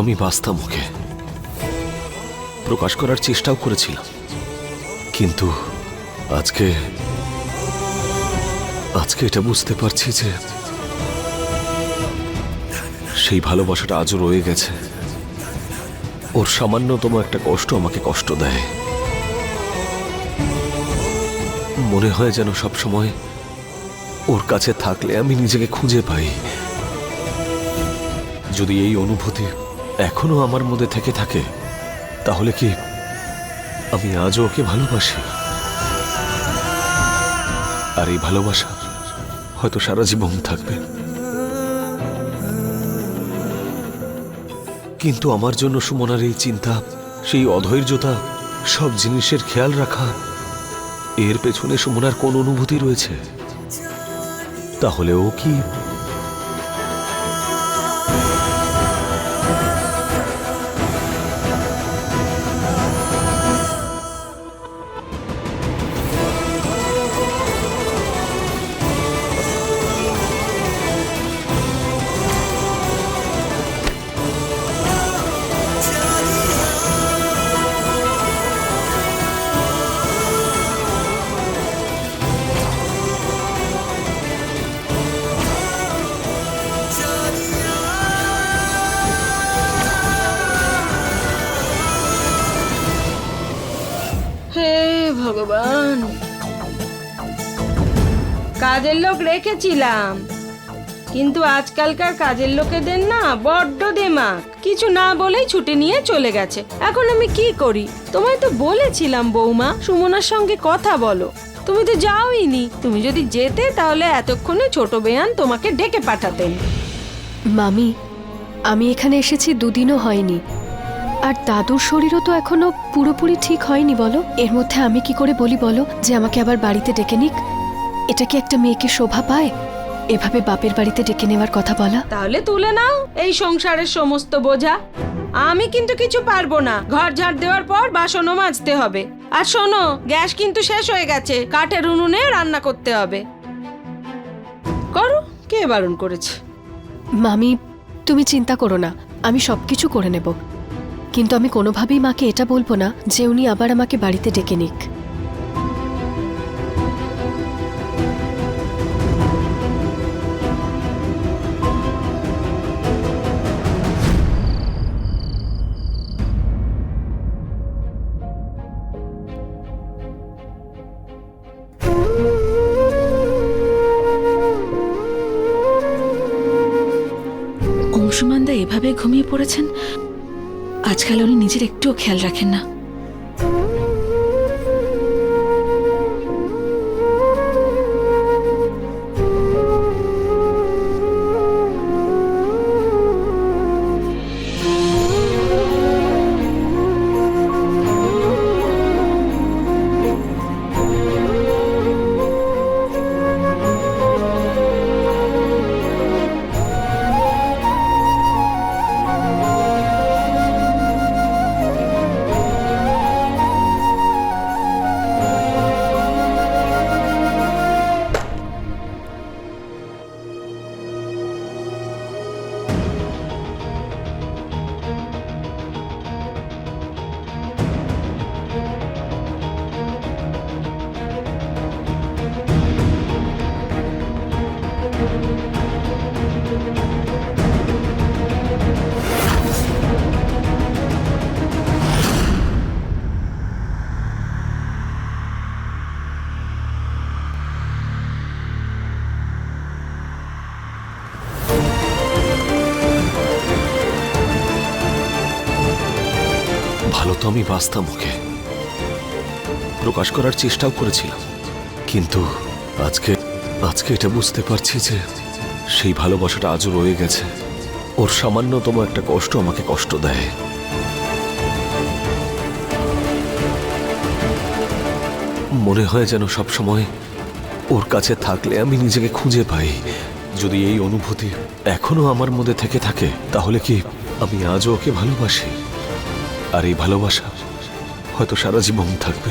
আমি বাঁচতাম ওকে, প্রকাশ করার চেষ্টাও করেছিলাম, কিন্তু আজকে আজকে এটা বুঝতে পারছি যে সেই ভালোবাসাটা আজও রয়ে গেছে। ওর সামান্যতম একটা কষ্ট আমাকে কষ্ট দেয়। মনে হয় যেন সবসময় ওর কাছে থাকলে আমি নিজেকে খুঁজে পাই। যদি এই অনুভূতি এখনো আমার মধ্যে থেকে থাকে, তাহলে কি আমি আজও ওকে ভালোবাসি? আর এই ভালোবাসা হয়তো সারা জীবন থাকবে। কিন্তু আমার জন্য সুমনার এই চিন্তা, সেই অধৈর্যতা, সব জিনিসের খেয়াল রাখা, এর পেছনে সুমনার কোন অনুভূতি রয়েছে? তাহলে ও কি হে ভগবান, কাজের লোক রেখেছিলাম, কিন্তু আজকালকার কাজের লোকেদের না বড্ড দেমাক। কিছু না বলেই ছুটি নিয়ে চলে গেছে। এখন আমি কি করি? তোমায় তো বলেছিলাম বৌমা, সুমনার সঙ্গে কথা বলো। তুমি তো যাওইনি। তুমি যদি যেতে তাহলে এতক্ষণে ছোট বেয়ান তোমাকে ডেকে পাঠাতেন। মামি, আমি এখানে এসেছি দুদিনও হয়নি, আর দাদুর শরীরও তো এখনো পুরোপুরি ঠিক হয়নি। বলো, এর মধ্যে আমি কি করে বলি বলো যে আমাকে আবার বাড়িতে ডেকে নিক? এটা কি একটা মেয়েকে শোভা পায়, এভাবে বাপের বাড়িতে ডেকে নেওয়ার কথা বলা? তাহলে তুলে নাও এই সংসারের সমস্ত বোঝা। আমি কিন্তু কিছু পারবো না। ঘর ঝাড় দেওয়ার পর বাসনও মাজতে হবে। আর শোনো, গ্যাস কিন্তু শেষ হয়ে গেছে, কাঠের উনুনে রান্না করতে হবে। করো, কে বারণ করেছে? মামি, তুমি চিন্তা করো না, আমি সবকিছু করে নেব। কিন্তু আমি কোনোভাবেই মাকে এটা বলবো না যে উনি আবার আমাকে বাড়িতে ডেকে নিক। অংশুমানদা এভাবে ঘুমিয়ে পড়েছেন। আজকাল উনি নিজের একটুও খেয়াল রাখেন না। ভালো তো আমি বাঁচতাম ওকে, প্রকাশ করার চেষ্টাও করেছিলাম, কিন্তু আজকে আজকে এটা বুঝতে পারছি যে সেই ভালোবাসাটা আজও রয়ে গেছে। ওর সামান্যতম একটা কষ্ট আমাকে কষ্ট দেয়। মনে হয় যেন সবসময় ওর কাছে থাকলে আমি নিজেকে খুঁজে পাই। যদি এই অনুভূতি এখনো আমার মধ্যে থেকে থাকে, তাহলে কি আমি আজও ওকে ভালোবাসি? আর এই ভালোবাসা হয়তো সারা জীবন থাকবে।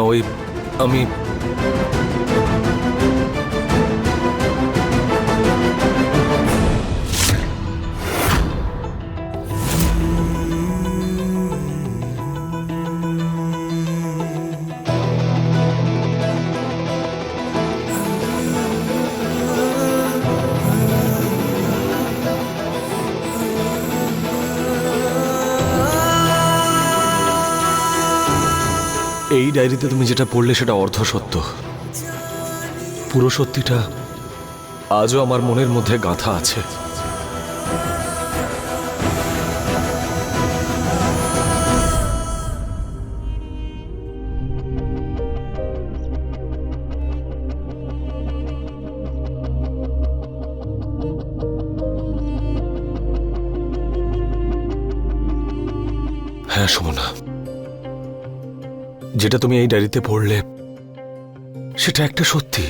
ওই আমি এই ডায়েরিতে তুমি যেটা পড়লে সেটা অর্ধ সত্য। পুরো সত্যিটা আজও আমার মনের মধ্যে গাঁথা আছে। হ্যাঁ সুমনা, যেটা তুমি এই ডায়েরিতে পড়লে সেটা একটা সত্যি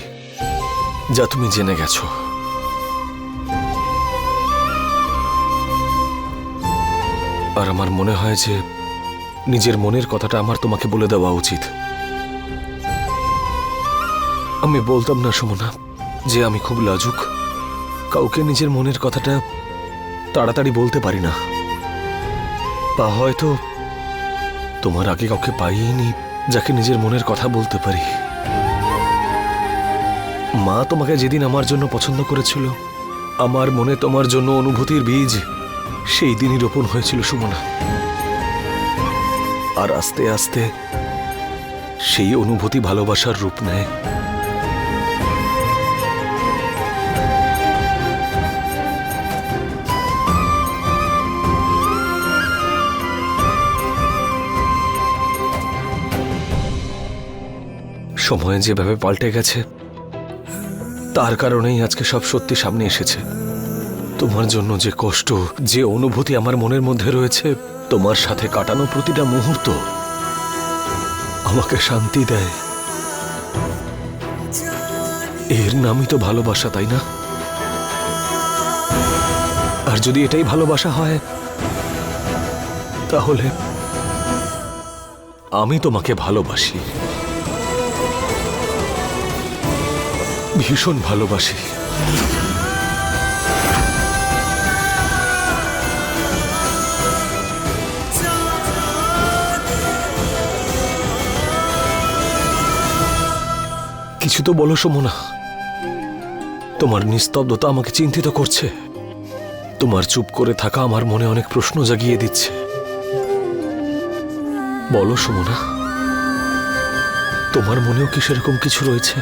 যা তুমি জেনে গেছো। আর আমার মনে হয় যে নিজের মনের কথাটা আমার তোমাকে বলে দেওয়া উচিত। আমি বলতাম না সুমনা যে আমি খুব লাজুক, কাউকে নিজের মনের কথাটা তাড়াতাড়ি বলতে পারি না, বা হয়তো তোমার আগে কাউকে পাইনি যাকে নিজের মনের কথা বলতে পারি। মা তোমাকে যেদিন আমার জন্য পছন্দ করেছিল, আমার মনে তোমার জন্য অনুভূতির বীজ সেই দিনই রোপণ হয়েছিল সুমনা। আর আস্তে আস্তে সেই অনুভূতি ভালোবাসার রূপ নেয়। সময় যেভাবে পাল্টে গেছে তার কারণেই আজকে সব সত্যি সামনে এসেছে। তোমার জন্য যে কষ্ট, যে অনুভূতি আমার মনের মধ্যে রয়েছে, তোমার সাথে কাটানো প্রতিটা মুহূর্ত আমাকে শান্তি দেয়। এর নামই তো ভালোবাসা, তাই না? আর যদি এটাই ভালোবাসা হয় তাহলে আমি তোমাকে ভালোবাসি, ভীষণ ভালোবাসি। কিছু তো বলো সুমনা, তোমার নিস্তব্ধতা আমাকে চিন্তিত করছে। তোমার চুপ করে থাকা আমার মনে অনেক প্রশ্ন জাগিয়ে দিচ্ছে। বলো সুমনা, তোমার মনেও কি সেরকম কিছু রয়েছে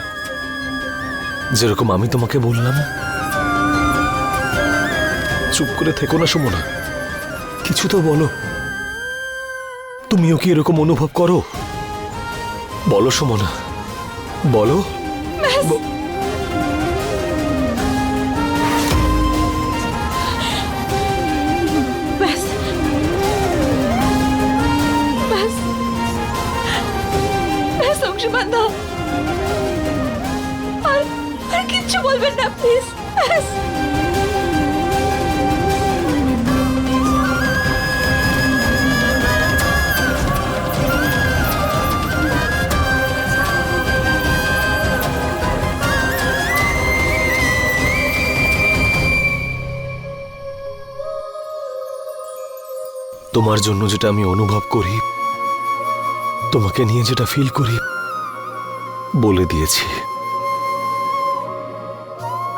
যেরকম আমি তোমাকে বললাম? চুপ করে থেকো না সুমনা, কিছু তো বলো। তুমিও কি এরকম অনুভব করো? বলো সুমনা, বলো। ব্যাস ব্যাস ব্যাস অংশুমান দা, আর আর কিচ্ছু বলবেন না প্লিজ, ব্যাস। তোমার জন্য যেটা আমি অনুভব করি, তোমাকে নিয়ে যেটা ফিল করি, বলে দিয়েছি।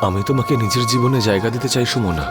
আমি তোমাকে নিজের জীবনে জায়গা দিতে চাই সুমনা।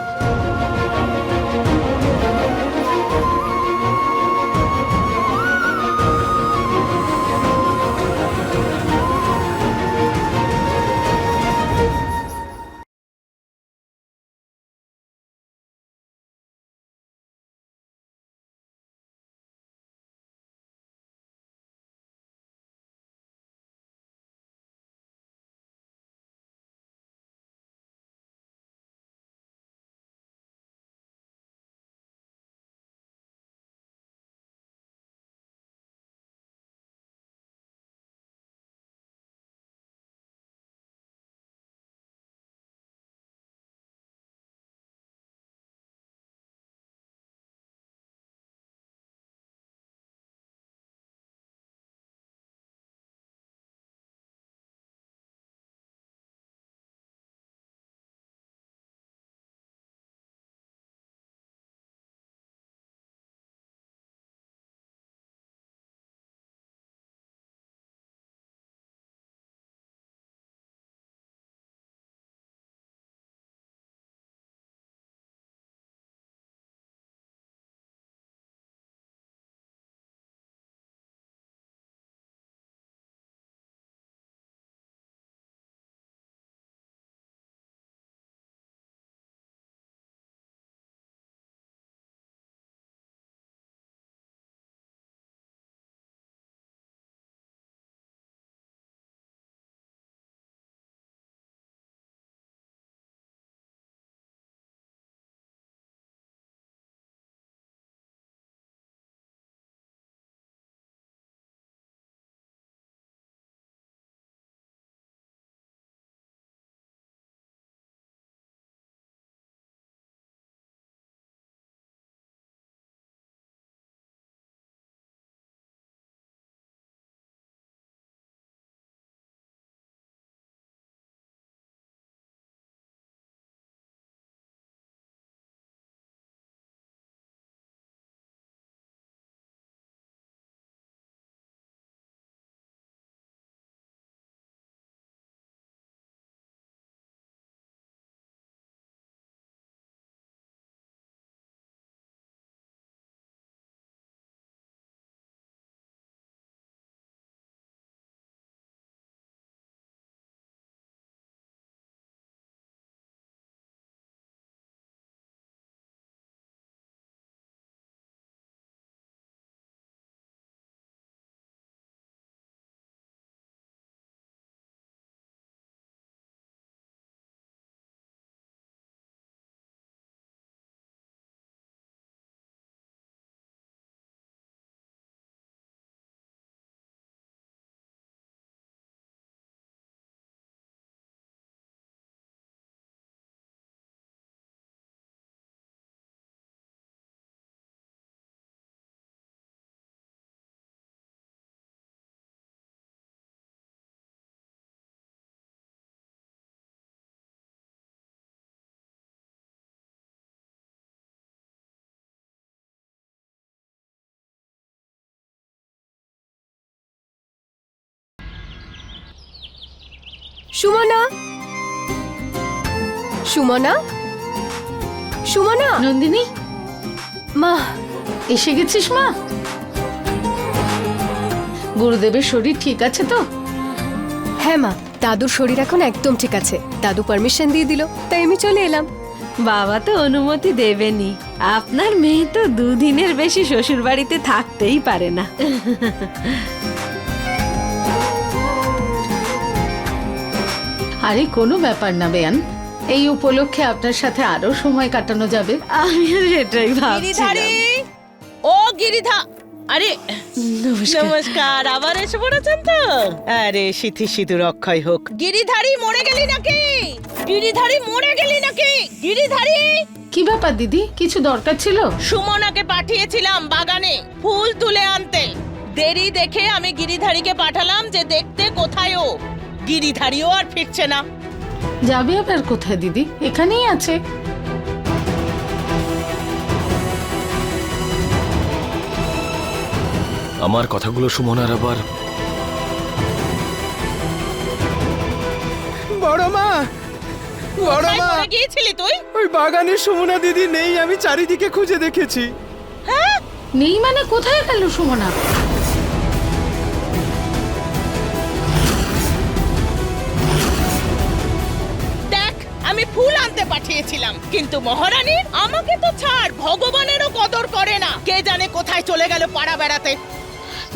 সুমনা, সুমনা, সুমনা। নন্দিনী, মা, এসে গেছিস মা? গুরুদেবের শরীর ঠিক আছে তো? হ্যাঁ মা, দাদুর শরীর এখন একদম ঠিক আছে। দাদু পারমিশন দিয়ে দিল, তাই আমি চলে এলাম। বাবা তো অনুমতি দেবেনি। আপনার মেয়ে তো দুদিনের বেশি শ্বশুর বাড়িতে থাকতেই পারে না। আরে কোনো ব্যাপার না বেয়ান, এই উপলক্ষে আপনার সাথে আরো সময় কাটানো যাবে। আমিও সেটাই ভাবছিলাম। গিরিধারী, ও গিরিধা, আরে নমস্কার, আবার এসে পড়েছেন তো? আরে সিথি সিঁদুর অক্ষয় হোক। গিরিধারী মরে গেলি নাকি? গিরিধারী মরে গেলি নাকি? গিরিধারী, কি ব্যাপার দিদি, কিছু দরকার ছিল? সুমনাকে পাঠিয়েছিলাম বাগানে ফুল তুলে আনতে। দেরি দেখে আমি গিরিধারীকে পাঠালাম যে দেখতে কোথায় ও। গিরিধারীও আর ফিরছে না। যাবে আবার কোথায় দিদি? এখানেই আছে। আমার কথাগুলো সুমনার আবার বড় মা, বড় কোথায় মা, মরে গিয়েছিলি তুই? ওই বাগানে সুমনা দিদি নেই, আমি চারিদিকে খুঁজে দেখেছি। নেই মানে কোথায় গেল সুমনা? দেখ, আমি ফুল আনতে পাঠিয়েছিলাম, কিন্তু মহারানীর আমাকে তো ছাড়, ভগবানেরও কদর করে না। কে জানে কোথায় চলে গেল পাড়া বেড়াতে।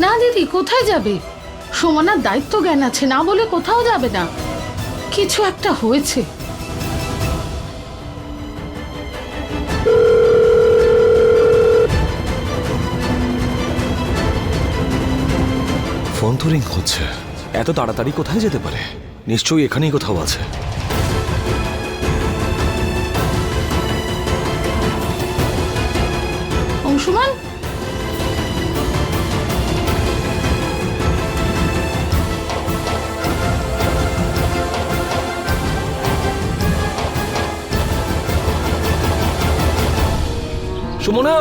না দিদি, কোথায় যাবে? সুমনার দায়িত্ব জ্ঞান আছে, না বলে কোথাও যাবে না। কিছু একটা হয়েছে। ফোন তো রিং হচ্ছে। এত তাড়াতাড়ি কোথায় যেতে পারে? নিশ্চয়ই এখানেই কোথাও আছে। অংশুমান, সুমনা,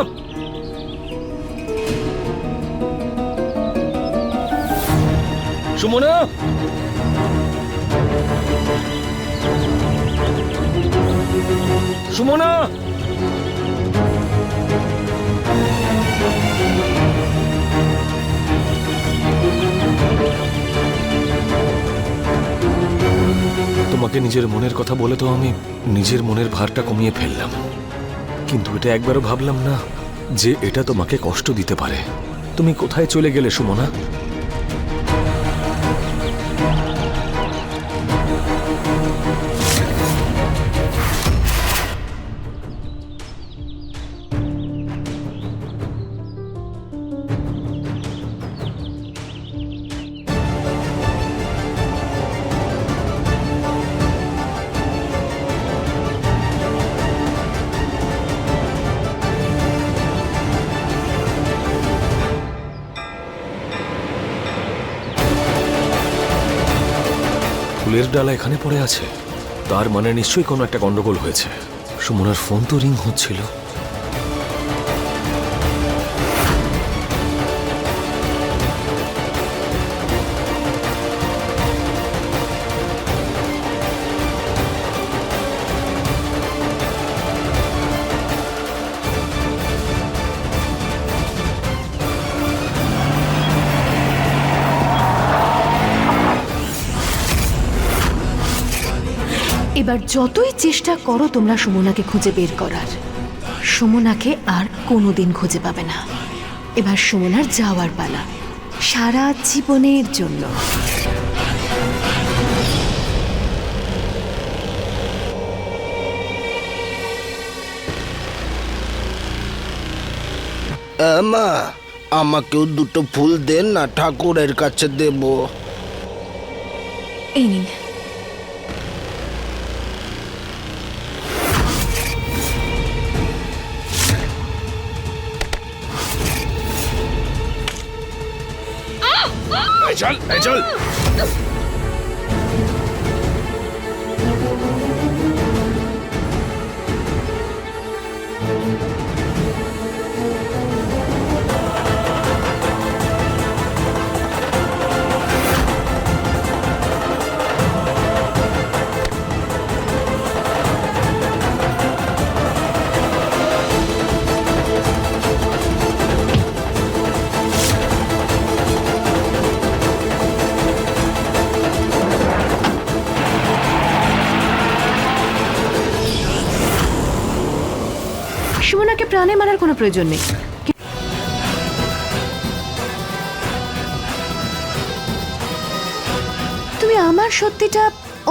সুমনা, সুমনা। তোমাকে নিজের মনের কথা বলে তো আমি নিজের মনের ভারটা কমিয়ে ফেললাম, কিন্তু এটা একবারও ভাবলাম না যে এটা তোমাকে কষ্ট দিতে পারে। তুমি কোথায় চলে গেলে সুমনা? ফুলের ডালা এখানে পড়ে আছে, তার মানে নিশ্চয়ই কোনো একটা গন্ডগোল হয়েছে। সুমনার ফোন তো রিং হচ্ছিল। এবার যতই চেষ্টা করো তোমরা সুমনাকে খুঁজে বের করার, সুমনাকে আর কোনোদিন খুঁজে পাবে না। এবার সুমনার যাওয়ার পালা, সারা জীবনের জন্য। মা, আমাকেও দুটো ফুল দেন না, ঠাকুরের কাছে দেব। এই নিন। চল চল। সুমনাকে প্রাণে মারার কোনো প্রয়োজন নেই। তুমি আমার সত্যিটা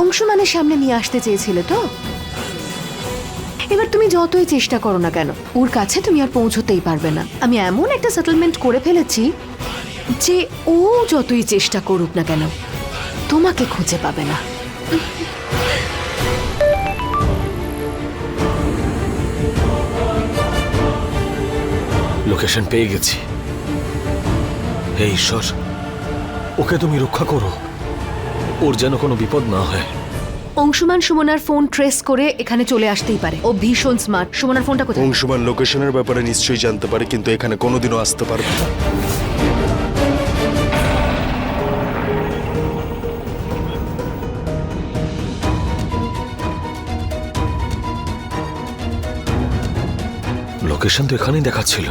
অংশুমানের সামনে নিয়ে আসতে চেয়েছিলে তো? এবার তুমি যতই চেষ্টা করো না কেন ওর কাছে তুমি আর পৌঁছতেই পারবে না। আমি এমন একটা সেটেলমেন্ট করে ফেলেছি যে ও যতই চেষ্টা করুক না কেন তোমাকে খুঁজে পাবে না। লোকেশন পেয়ে গেছি। হে ঈশ্বর, ওকে তুমি রক্ষা করো, ওর যেন কোনো বিপদ না হয়। অংশুমান সুমনার ফোন ট্রেস করে এখানে চলে আসতেই পারে। ও ভীষণ স্মার্ট। সুমনার ফোনটা কোথায়? অংশুমান লোকেশনের ব্যাপারে নিশ্চয়ই জানতে পারে, কিন্তু এখানে কোনোদিনও আসতে পারবে না। লোকেশন তো এখানেই দেখাচ্ছিল,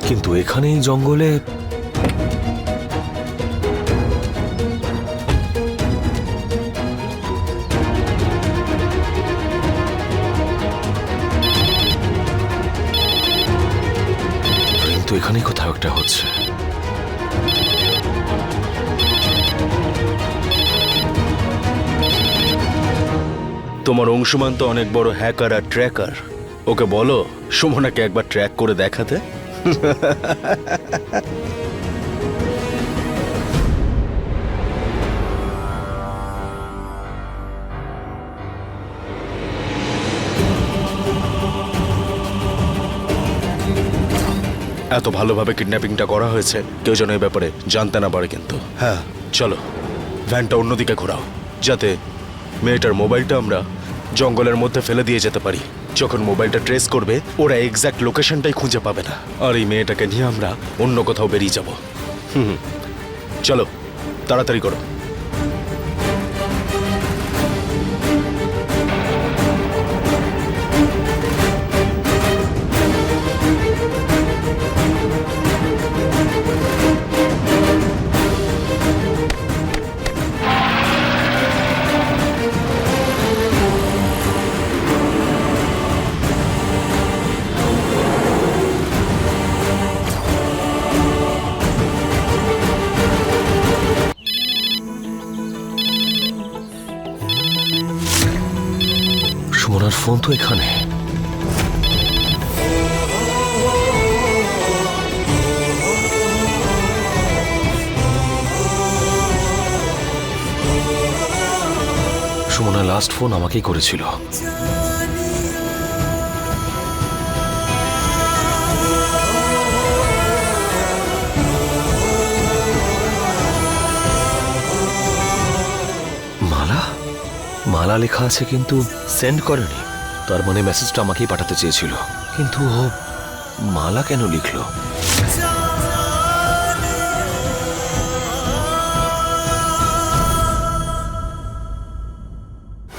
কিন্তু এখানেই জঙ্গলে কিন্তু এখানেই কোথাও একটা হচ্ছে। তোমার অংশুমান তো অনেক বড় হ্যাকার আর ট্র্যাকার। ওকে বলো সুমনাকে একবার ট্র্যাক করে দেখাতে। এত ভালোভাবে কিডন্যাপিংটা করা হয়েছে, কেউ যেন এই ব্যাপারে জানতে না পারে। কিন্তু হ্যাঁ, চলো ভ্যানটা অন্যদিকে ঘোরাও, যাতে মেয়েটার মোবাইলটা আমরা জঙ্গলের মধ্যে ফেলে দিয়ে যেতে পারি। যখন মোবাইলটা ট্রেস করবে ওরা এক্স্যাক্ট লোকেশনটাই খুঁজে পাবে না, আর এই মেয়েটাকে নিয়ে আমরা অন্য কোথাও বেরিয়ে যাব। চলো তাড়াতাড়ি করো। সুমনার ফোন তো এখানে। সুমনা লাস্ট ফোন আমাকেই করেছিল। মালা মালা লেখা আছে, কিন্তু সেন্ড করেনি। তার মানে মেসেজটা আমাকেই পাঠাতে চেয়েছিল, কিন্তু ও মালা কেন লিখলো?